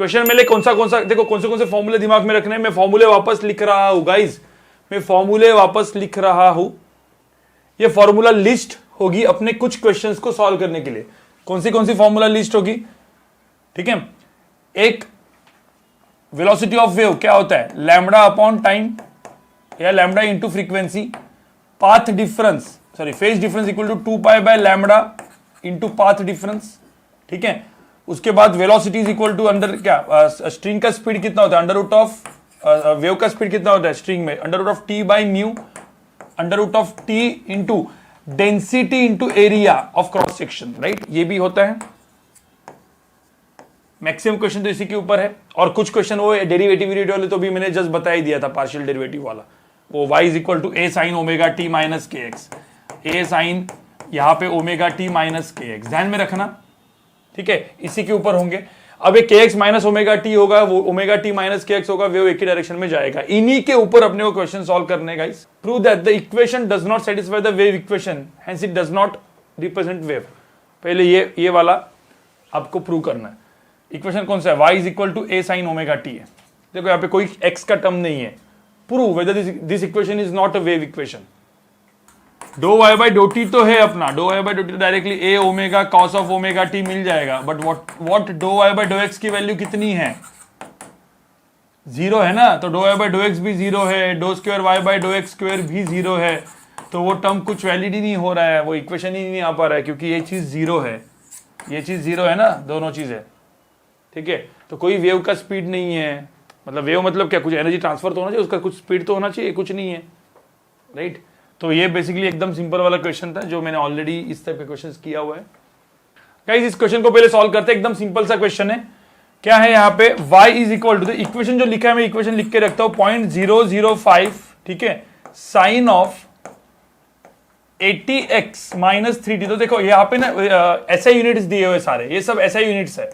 Question में कौन सा देखो, कौन से फॉर्मूले दिमाग में रखने हैं। मैं फॉर्मूले वापस लिख रहा हूं गाइज, मैं फॉर्मूले वापस लिख रहा हूं। ये फॉर्मूला लिस्ट होगी अपने कुछ क्वेश्चंस को सॉल्व करने के लिए। कौन सी फॉर्मूला लिस्ट होगी? ठीक है, एक वेलोसिटी ऑफ वेव क्या होता है, लैम्बडा अपॉन टाइम या lambda into frequency, path difference sorry phase difference equal to 2 pi by lambda into path difference. ठीक है, उसके बाद velocity is equal to under क्या स्ट्रिंग का स्पीड कितना होता है, अंडर रूट ऑफ वेव का स्पीड कितना होता है स्ट्रिंग में, under root of T by mu, under root of T into density into area of cross section, right. ये भी होता है। मैक्सिमम क्वेश्चन तो इसी के ऊपर है, और कुछ क्वेश्चन वो डेरिवेटिव वाले तो भी मैंने जस्ट बता ही दिया था, पार्शियल डेरिवेटिव वाला, वो y is equal to A sine omega T minus K X, A sine यहां पे omega T minus K X, ध्यान में रखना। ठीक है, इसी के ऊपर होंगे। अब ये के एक्स माइनस ओमेगा टी होगा, वो omega T minus K x होगा, वो एक ही डायरेक्शन में जाएगा। इन्हीं के ऊपर अपने को क्वेश्चन सॉल्व करने का। Prove that the equation does not satisfy the wave equation, hence it does not represent wave. पहले ये वाला आपको प्रूव करना है। इक्वेशन कौन सा है, y is equal to A sine omega T है। देखो यहाँ पे कोई x का टर्म नहीं है। Prove whether this equation is not a wave equation. D y by dough t तो है अपना, d y by dough t directly A omega cos of omega t मिल जाएगा, but what d y by d x की value कितनी है, 0 है ना, तो d y by d x भी 0 है, d square y by d x square भी 0 है, तो वो टर्म कुछ वैलिड ही नहीं हो रहा है, वो इक्वेशन ही नहीं आ पा रहा है, क्योंकि ये चीज 0 है, ये चीज 0 है ना, दोनों चीजें। ठीक है, तो कोई वेव का स्पीड नहीं है, मतलब वेव मतलब क्या, कुछ एनर्जी ट्रांसफर तो होना चाहिए, उसका कुछ स्पीड तो होना चाहिए, कुछ नहीं है, राइट। तो ये बेसिकली एकदम सिंपल वाला क्वेश्चन था जो मैंने ऑलरेडी इस टाइप के क्वेश्चंस किया हुआ है। गाइस इस क्वेश्चन को पहले सॉल्व करते हैं, एकदम सिंपल सा क्वेश्चन है। क्या है यहाँ पे, y is equal to, equation जो लिखा है मैं इक्वेशन लिख के रखता हूं, 0.005, ठीक है, sign of 80x minus 3t। तो देखो यहाँ पे ना ऐसे यूनिट्स दिए हुए सारे, ये सब ऐसे यूनिट्स है,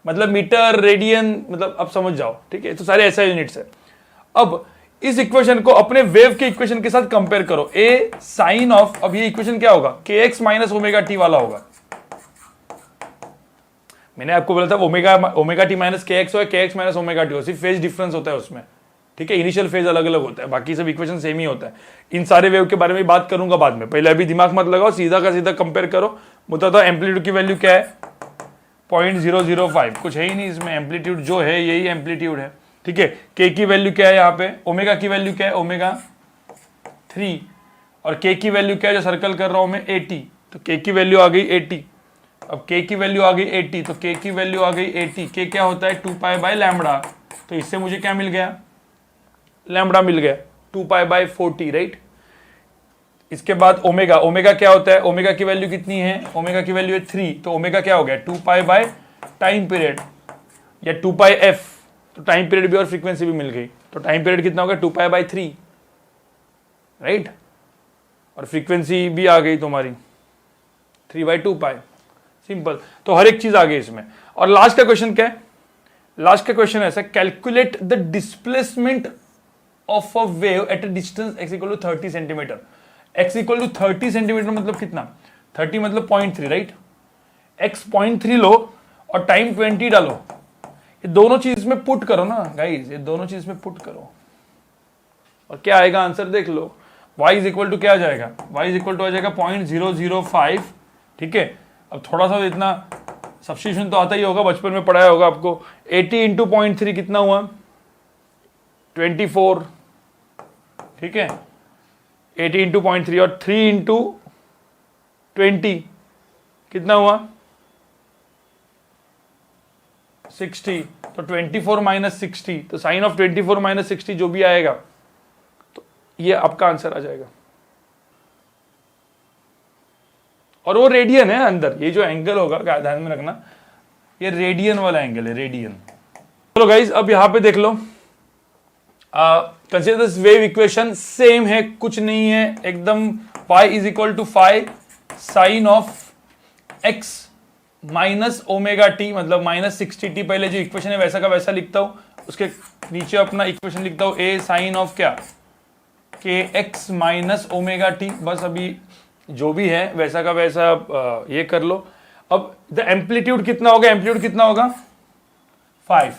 मतलब मीटर रेडियन, मतलब अब समझ जाओ। ठीक है, तो सारे ऐसे यूनिट्स है। अब इस इक्वेशन को अपने वेव के इक्वेशन के साथ कंपेयर करो, ए साइन ऑफ, अब ये इक्वेशन क्या होगा, के एक्स माइनस ओमेगा टी वाला होगा। मैंने आपको बोला था omega T minus K x हो, के एक्स माइनस ओमेगा टी हो, सिर्फ फेज डिफरेंस होता है उसमें। ठीक है, इनिशियल फेज अलग अलग होता है, बाकी सब इक्वेशन सेम ही होता है। इन सारे वेव के बारे में बात करूंगा बाद में, पहले अभी दिमाग मत लगाओ, सीधा का सीधा कंपेयर करो। मुझे तो एम्पलीट्यूड की वैल्यू क्या है, 0.005, कुछ है ही नहीं इसमें, एम्पलीट्यूड जो है यही एम्पलीट्यूड है। ठीक है, के की वैल्यू क्या है यहाँ पे, ओमेगा की वैल्यू क्या है, ओमेगा 3, और के की वैल्यू क्या है जो सर्कल कर रहा हूं मैं, 80, तो के की वैल्यू आ गई 80। अब के की वैल्यू आ गई 80, तो के की वैल्यू आ गई 80, के क्या होता है 2 पाई बाय लैम्बडा, तो इससे मुझे क्या मिल गया, लैम्बडा मिल गया 2 पाई बाय 40, राइट। इसके बाद ओमेगा, ओमेगा क्या होता है, ओमेगा की वैल्यू कितनी है, ओमेगा की वैल्यू है 3, तो ओमेगा क्या हो गया 2 पाई बाय टाइम पीरियड या 2 पाई एफ, तो टाइम पीरियड भी और फ्रीक्वेंसी भी मिल गई, तो टाइम पीरियड कितना होगा 2 पाई बाय 3, राइट, और फ्रीक्वेंसी भी आ गई तुम्हारी 3/2 पाई, सिंपल। तो हर एक चीज आ गई इसमें। और लास्ट का क्वेश्चन क्या है, लास्ट का क्वेश्चन ऐसा, calculate the displacement of a wave at a distance x equal to 30 centimetre. x equal to 30 centimetre मतलब कितना, 30 मतलब 0.3, राइट। x 0.3 लो और टाइम 20 डालो, ये दोनों चीज में पुट करो ना गाइस, ये दोनों चीज में पुट करो और क्या आएगा आंसर देख लो। y इज इक्वल टू क्या आ जाएगा, y इज इक्वल टू आ जाएगा 0.005। ठीक है, अब थोड़ा सा इतना सब्स्टिट्यूशन तो आता ही होगा, बचपन में पढ़ाया होगा आपको। 80 इंटू 0.3 कितना हुआ, 24। ठीक है, 80 इंटू 0.3 और 3 इंटू 20 कितना हुआ 60, तो 24 माइनस 60, तो साइन ऑफ 24 माइनस 60 जो भी आएगा तो ये आपका आंसर आ जाएगा। और वो रेडियन है अंदर, ये जो एंगल होगा ध्यान में रखना, ये रेडियन वाला एंगल है, रेडियन। चलो गाइज अब यहां पे देख लो, consider this wave equation, same है, कुछ नहीं है एकदम। y is equal to 5 sine of x minus omega t, मतलब माइनस 60t। पहले जो इक्वेशन है वैसा का वैसा लिखता हूं, उसके नीचे अपना इक्वेशन लिखता हूं, a साइन ऑफ क्या, के एक्स माइनस ओमेगा टी। बस अभी जो भी है वैसा का वैसा ये कर लो। अब द एम्पलीट्यूड कितना होगा, एम्पलीट्यूड कितना होगा 5,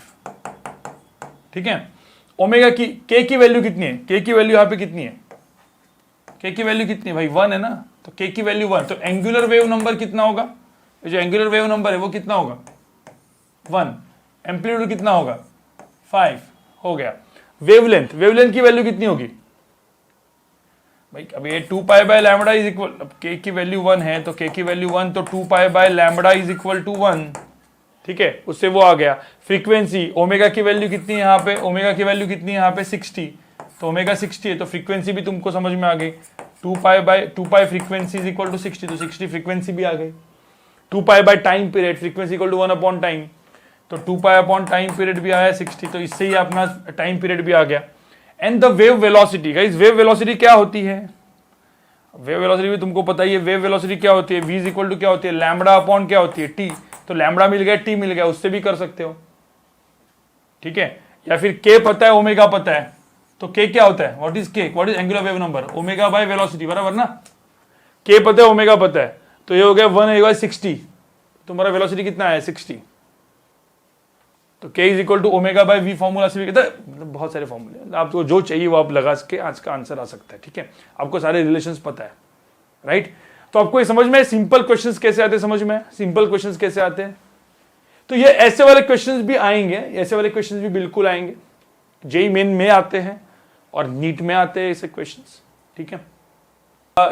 ठीक है। ओमेगा की के की वैल्यू कितनी है, के की वैल्यू यहां पे कितनी है, के की वैल्यू कितनी है भाई 1 है ना, तो के की वैल्यू 1, तो एंगुलर वेव नंबर कितना होगा, ये जो एंगुलर वेव नंबर है वो कितना होगा 1, एम्पलीट्यूड कितना होगा 5, हो गया। वेवलेंथ, वेवलेंथ की वैल्यू कितनी होगी भाई, अब ये 2 pi by lambda is equal, अब के की वैल्यू 1 है तो के की वैल्यू 1, तो 2 pi by lambda is equal to 1, ठीक है, उससे वो आ गया। फ्रीक्वेंसी, ओमेगा की वैल्यू कितनी है यहाँ पे, ओमेगा की वैल्यू कितनी है यहाँ पे 60, तो ओमेगा 60 है, तो फ्रीक्वेंसी भी तुमको समझ में आ गई, 2 pi frequency is equal to 60, तो 60 फ्रीक्वेंसी भी आ गई। 2 pi by time period, frequency equal to 1 upon time, तो 2 पाई अपॉन टाइम पीरियड भी आया 60, तो इससे ही अपना टाइम पीरियड भी आ गया। And the wave velocity, guys wave velocity क्या होती है, वेव वेलोसिटी भी तुमको पता ही है, वेव वेलोसिटी क्या होती है, v इज इक्वल टू क्या होती है, लैम्बडा अपॉन क्या होती है t, तो लैम्बडा मिल गया t मिल गया, उससे भी कर सकते हो, ठीक है। या फिर k पता है, ओमेगा पता है, तो k क्या होता है, what is k, what is angular wave number, omega by velocity, बराबर ना, k पता है ओमेगा पता है, तो ये हो गया 1/60, तुम्हारा वेलोसिटी कितना है 60, तो k is equal to omega by v, formula से भी कहता है, मतलब बहुत सारे फॉर्मूले, आपको जो चाहिए वो आप लगा सके, आज का आंसर आ सकता है, ठीक है, आपको सारे रिलेशंस पता है, राइट। तो आपको ये समझ में सिंपल क्वेश्चंस कैसे आते हैं, समझ में सिंपल क्वेश्चंस कैसे आते हैं, तो ये ऐसे वाले क्वेश्चंस भी आएंगे, ऐसे वाले क्वेश्चंस भी बिल्कुल आएंगे, जेई मेन में आते हैं और नीट में आते हैं ऐसे क्वेश्चंस, ठीक है।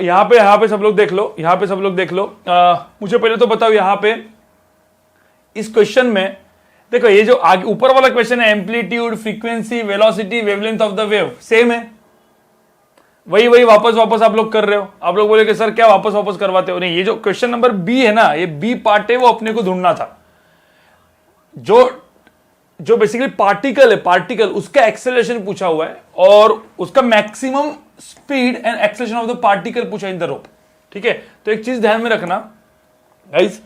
यहाँ पे सब लोग देख लो, यहाँ पे सब लोग देख लो, मुझे पहले तो बताओ यहाँ पे इस क्वेश्चन में देखो, ये जो आगे ऊपर वाला क्वेश्चन है amplitude, frequency, velocity, wavelength of the wave, same है, वही वापस आप लोग कर रहे हो। आप लोग बोले कि सर क्या वापस करवाते हो, नहीं, ये जो क्वेश्चन नंबर बी है ना, ये बी पार्ट है, वो अपने को ढूंढना था, जो बेसिकली पार्टिकल है, पार्टिकल उसका एक्सेलरेशन पूछा हुआ है और उसका maximum speed and acceleration of the particle पूछा इन द रोप, ठीक है। तो एक चीज ध्यान में रखना गाइस,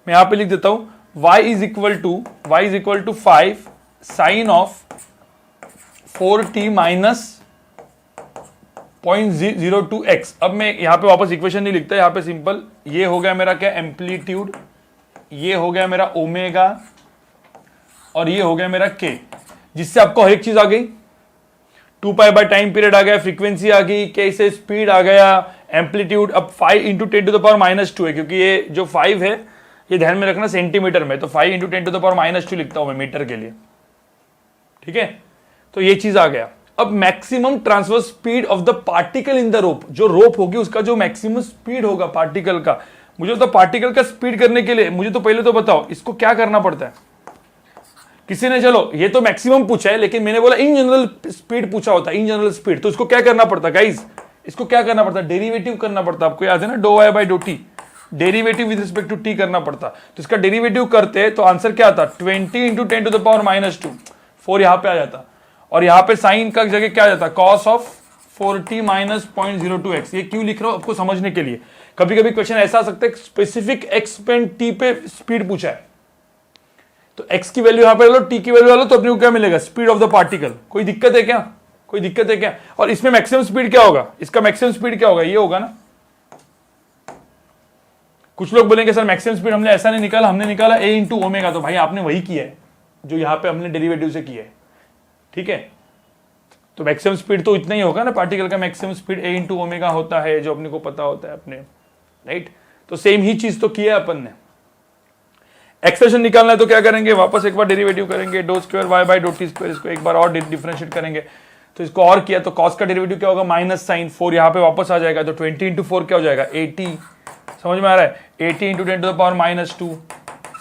मैं यहां पे लिख देता हूं, y is equal to 5 sine of 4t minus 0.02x। अब मैं यहां पे वापस इक्वेशन नहीं लिखता, यहां पे सिंपल, ये हो गया मेरा क्या एम्पलीट्यूड, ये हो गया मेरा ओमेगा और ये हो गया मेरा k, जिससे आपको हर एक चीज आ गई, 2 पाई बाय टाइम पीरियड आ गया, फ्रीक्वेंसी आ गई, k से स्पीड आ गया, एम्पलीट्यूड अब 5 इंटू 10 टू द पावर -2 है, क्योंकि ये जो 5 है ये ध्यान में रखना सेंटीमीटर में, तो 5 इंटू 10 टू द पावर -2 लिखता हूं मैं मीटर के लिए, ठीक है। तो ये चीज आ गया। अब maximum transfer speed of the particle in the rope, जो रोप होगी उसका जो मैक्सिमम स्पीड होगा पार्टिकल का, मुझे तो पार्टिकल का स्पीड करने के लिए मुझे तो पहले तो बताओ इसको क्या करना पड़ता है। किसी ने चलो ये तो मैक्सिमम पूछा है, लेकिन मैंने बोला इन जनरल स्पीड पूछा होता है, इन जनरल स्पीड, तो इसको क्या करना पड़ता है गाइस, इसको क्या करना पड़ता है, डेरिवेटिव करना पड़ता है, आपको याद है ना, do y by dough T, derivative with respect to T करना पड़ता, तो इसका डेरिवेटिव करते तो आंसर क्या आता, 20 इंटू 10 टू द पावर -2, 4 यहां पे आ जाता, और यहां पे साइन का जगह क्या आ जाता, cos of 4t minus 0.02x। ये क्यों लिख रहा हूं आपको समझने के लिए, कभी कभी क्वेश्चन ऐसा आ सकता है स्पेसिफिक x पे t पे स्पीड पूछा है, तो x की वैल्यू यहां पे लो, t की वैल्यू लो, तो अपने को क्या मिलेगा, स्पीड ऑफ द पार्टिकल। कोई दिक्कत है क्या, कोई दिक्कत है क्या, और इसमें मैक्सिमम स्पीड क्या होगा, इसका मैक्सिमम स्पीड क्या होगा, ये होगा ना। कुछ लोग बोलेंगे सर मैक्सिमम स्पीड हमने ऐसा नहीं निकाला, हमने निकाला a इंटू ओमेगा, तो भाई आपने वही किया है जो यहां पे हमने डेरिवेटिव से किया है, ठीक है। तो मैक्सिमम स्पीड तो इतना ही होगा ना, पार्टिकल का maximum speed a into omega होता है, जो अपने को पता होता है अपने, राइट। तो सेम ही चीज तो किया है अपन ने। एक्सप्रेशन निकालना है तो क्या करेंगे, वापस एक बार डेरिवेटिव करेंगे, do square y by dough T square, इसको एक बार और डिफरेंशिएट करेंगे, तो इसको और किया तो cos का डेरिवेटिव क्या होगा, माइनस साइन 4 यहां पे वापस आ जाएगा, तो 20 इंटू 4 क्या हो जाएगा 80, समझ में आ रहा है, 80 into 10 to the power -2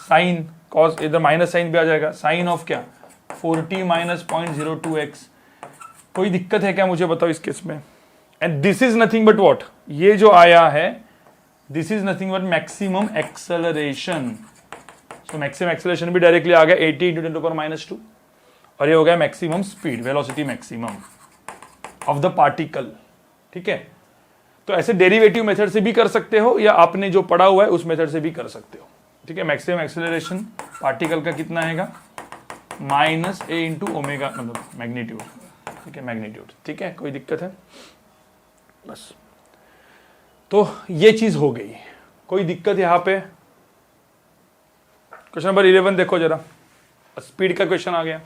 sine cos, इधर माइनस साइन भी आ जाएगा, साइन ऑफ क्या 4t माइनस 0.02x। कोई दिक्कत है क्या मुझे बताओ इस केस में। And this is nothing but what, ये जो आया है this is nothing but maximum acceleration. So maximum acceleration भी डायरेक्टली आ गया 80 इंटू 10 टू द पावर -2, और ये हो गया maximum speed, velocity maximum of the particle, ठीक है। तो ऐसे डेरिवेटिव मेथड से भी कर सकते हो, या आपने जो पढ़ा हुआ है उस मेथड से भी कर सकते हो, ठीक है। मैक्सिमम एक्सेलरेशन पार्टिकल का कितना आएगा, माइनस a इंटू ओमेगा, मतलब मैग्नीट्यूड, ठीक है, मैग्नीट्यूड, ठीक है। कोई दिक्कत है, बस। तो ये चीज हो गई, कोई दिक्कत यहां पे। क्वेश्चन नंबर 11 देखो जरा, स्पीड का क्वेश्चन आ गया।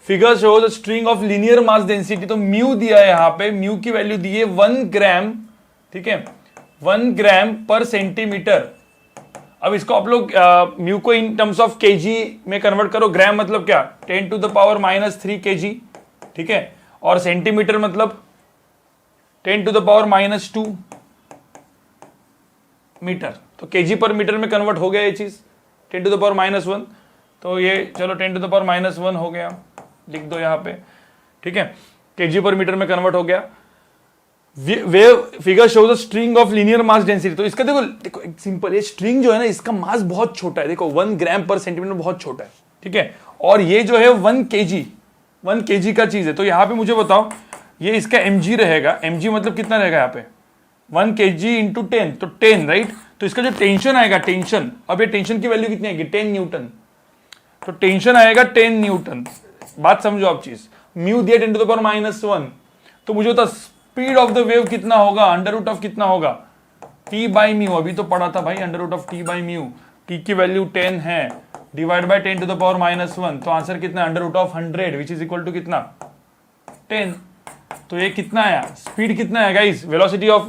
Figure shows a string of linear mass density, तो म्यू दिया है यहां पे, म्यू की वैल्यू दी है 1 ग्राम, ठीक है, 1 ग्राम पर सेंटीमीटर। अब इसको आप लोग म्यू को इन टर्म्स ऑफ केजी में कन्वर्ट करो। ग्राम मतलब क्या, 10 टू द पावर -3 केजी, ठीक है, और सेंटीमीटर मतलब 10 टू द पावर -2 मीटर। तो केजी पर मीटर में कन्वर्ट हो गया ये चीज, 10 टू द पावर -1, तो ये चलो 10 टू द पावर -1 हो गया, लिख दो यहाँ पे, ठीक है, केजी पर मीटर में कन्वर्ट हो गया। Wave figure shows a string of linear mass density, तो इसका देखो देखो एक सिंपल, ये स्ट्रिंग जो है ना इसका मास बहुत छोटा है, देखो 1 ग्राम पर सेंटीमीटर बहुत छोटा है, ठीक है, और ये जो है 1 केजी का चीज है। तो यहाँ पे मुझे बताओ ये इसका mg रहेगा, mg मतलब कितना रहेगा यहाँ पे 1 kg इंटू 10, तो 10 राइट। तो इसका जो टेंशन आएगा, टेंशन, अब ये टेंशन की वैल्यू कितनी आएगी 10 न्यूटन, तो टेंशन आएगा 10 न्यूटन। बात समझो आप चीज, म्यू दिया 10 टू द पावर -1, तो मुझे बता स्पीड ऑफ द वेव कितना होगा, अंडर रूट ऑफ कितना होगा t बाई म्यू, अभी तो पढ़ा था भाई under root of t by mu, t की वैल्यू 10 है, divide by 10 to the power -1, तो आंसर कितना under root of 100 which is equal to कितना 10। तो ये कितना आया, स्पीड कितना है गाइस, वेलोसिटी ऑफ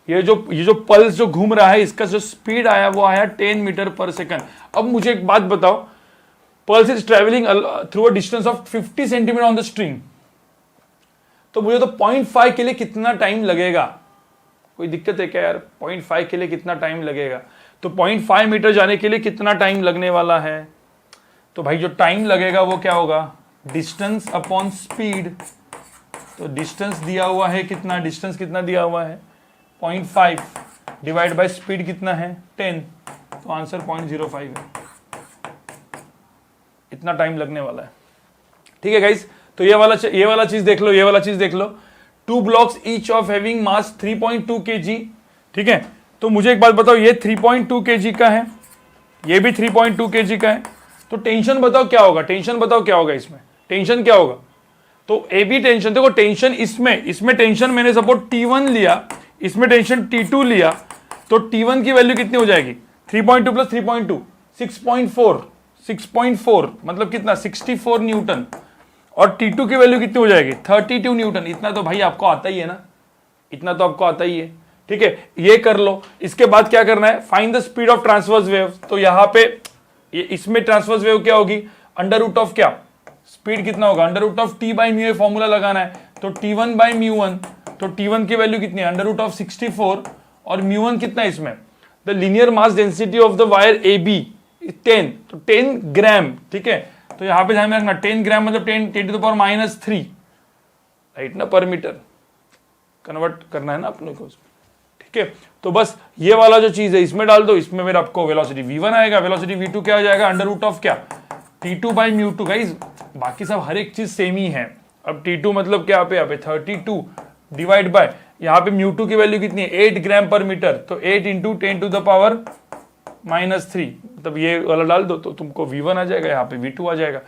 ये जो पल्स जो घूम रहा है इसका जो स्पीड आया वो आया 10 मीटर पर सेकंड। अब मुझे एक बात बताओ, pulse is travelling through a distance of 50 centimetre on the string, तो मुझे तो 0.5 के लिए कितना टाइम लगेगा, कोई दिक्कत है क्या यार, 0.5 के लिए कितना टाइम लगेगा, तो 0.5 मीटर जाने के लिए कितना टाइम लगने वाला है, तो भाई जो टाइम लगेगा वो क्या होगा, डिस्टेंस अपॉन स्पीड। तो डिस्टेंस दिया हुआ है कितना, डिस्टेंस कितना दिया हुआ है 0.5 डिवाइड बाय स्पीड कितना है 10, तो आंसर 0.05 है, इतना टाइम लगने वाला है, ठीक है गाइस। तो ये वाला चीज देख लो, ये वाला चीज देख लो, 2 blocks each of having mass 3.2 kg, ठीक है। तो मुझे एक बात बताओ, ये 3.2 kg का है, ये भी 3.2 kg का है, तो टेंशन बताओ क्या होगा, टेंशन बताओ क्या होगा, इसमें टेंशन क्या होगा, तो ए बी टेंशन, देखो टेंशन इसमें टेंशन मैंने सपोज T1 लिया, इसमें टेंशन T2 लिया, तो T1 की वैल्यू कितनी हो जाएगी 3.2 प्लस 3.2 6.4 मतलब कितना 64 न्यूटन, और T2 की वैल्यू कितनी हो जाएगी 32 न्यूटन। इतना तो भाई आपको आता ही है ना, इतना तो आपको आता ही है, ठीक है, ये कर लो। इसके बाद क्या करना है, find the speed of transverse wave, तो यहां पे इसमें ट्रांसवर्स वेव क्या होगी, अंडर रूट ऑफ क्या, स्पीड कितना होगा, under root of t by mu, formula लगाना है, तो T1 बाई म्यू1, तो T1 की वैल्यू कितनी है अंडर रूट ऑफ 64, और म्यू1 कितना है इसमें, the linear mass density of the wire AB 10, तो 10 ग्राम, ठीक है। तो यहां पे ध्यान में रखना 10 ग्राम मतलब 10 टू द पावर -3 राइट ना, पर मीटर कन्वर्ट करना है ना अपने को, ठीक है। तो बस ये वाला जो चीज है इसमें डाल दो, इसमें मेरा आपको वेलोसिटी v1 आएगा, वेलोसिटी v2 क्या हो जाएगा अंडर रूट ऑफ क्या T2 बाई म्यू2 गाइस, बाकी सब हर एक चीज सेम ही है। अब T2 मतलब क्या पे, यहाँ पे 32 डिवाइड बाय, यहाँ पे म्यू2 की वैल्यू कितनी है 8 ग्राम पर मीटर, तो 8 इंटू 10 टू द पावर -3, मतलब ये वाला डाल दो तो तुमको v1 आ जाएगा, यहाँ पे v2 आ जाएगा।